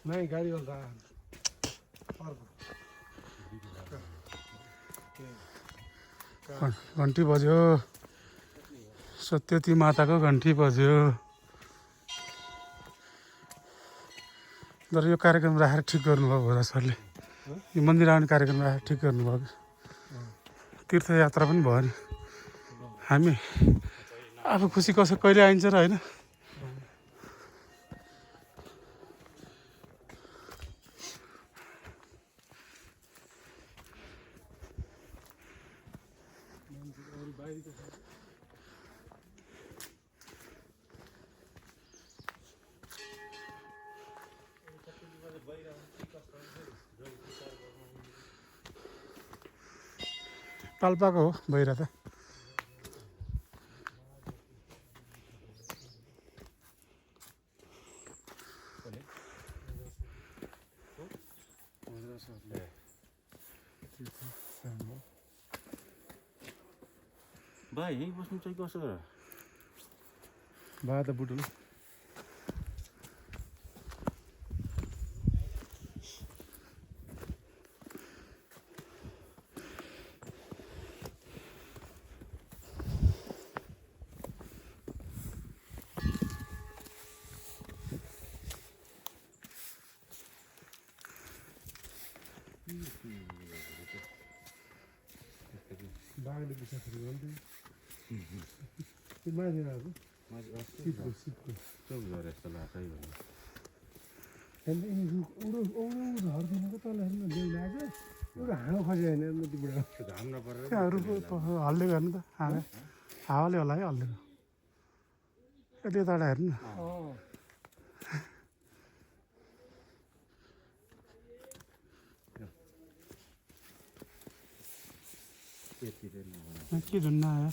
नहीं गाड़ी वाला घन्टी बज्यो सत्यवती माताको घन्टी बज्यो तर यो कार्यक्रम राखेर ठिक गर्नुभयो भोरा सरले यो मन्दिर आउने कार्यक्रम राखेर ठिक गर्नुभयो तीर्थयात्रा पनि भयो नि हामी आफू खुसी कसो कहिले आइन्छ र होइन पाल्पाको हो बहिरा त भाइ यही बस्नु चाहिँ कसो गर बा त बुटुल बाघले बिसाखेर गन्थ्यो त्यो माथि आएको सिटको चौक गरे जस्तो लाग्छ है भन्नु झर्दिनको तल हेर्नु ल्याउनु आएको एउटा हाँगो खस्यो होइन यति बुढा घाम नपरेर हल्ले गर्नु त हावाले होला है हल्लेको यति यताबाट हेर्नु न के धुन्न आयो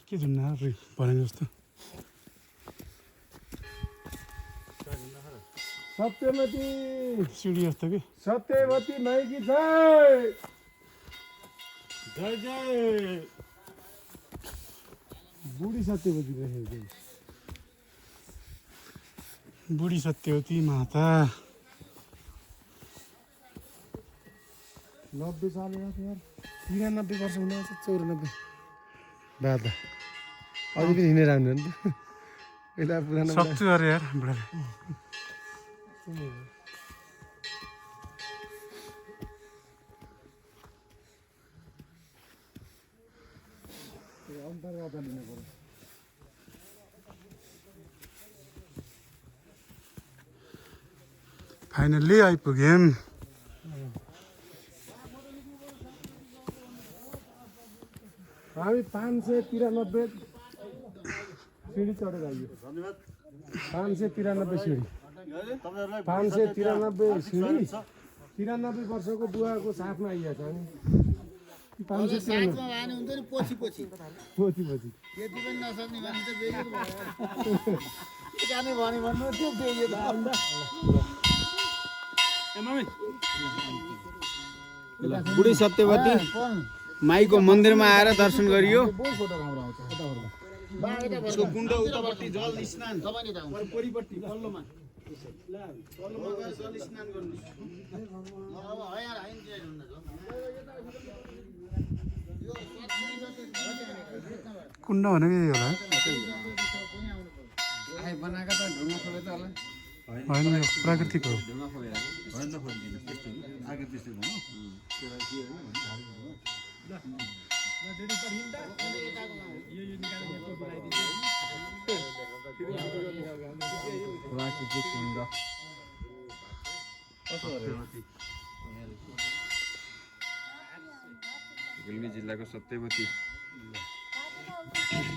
के धुन्न आयो भने जस्तो सत्यवती सिडी जस्तो कि सत्यवती माइकी जय जय जय बुढी सत्यवती बुढी सत्यवती माता 90 साल यार 93 वर्ष हुँदा 94 बाबा अझै पनि हिँडेर आउनु नि पहिला पुरानो सक्छु अरे यार बुढा फाइनल्ली आइपुग्यौँ हामी 593 सिडी चढेर आइयो 593 सिडी 593 सिडी 93 वर्षको बुवाको साथमा आइएको छ हामी 593 पछि यति पनि नसक्ने भने त बेग्यो जाने भने भन्नु त्यो बेग्यो त ए मम्मी बुढी सत्यवती माईको मन्दिरमा आएर दर्शन गरियो उसको कुण्ड उतापट्टि जल स्नान परिपट्टि पल्लोमा गएर जल स्नान गर्नु कुण्ड भनेको यही होला बनाएको त ढुङ्गा खोले त होला होइन यो प्राकृतिक हो प्राकृतिक कुण्ड गुल्मी जिल्लाको सत्यवती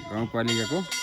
गाउँपालिकाको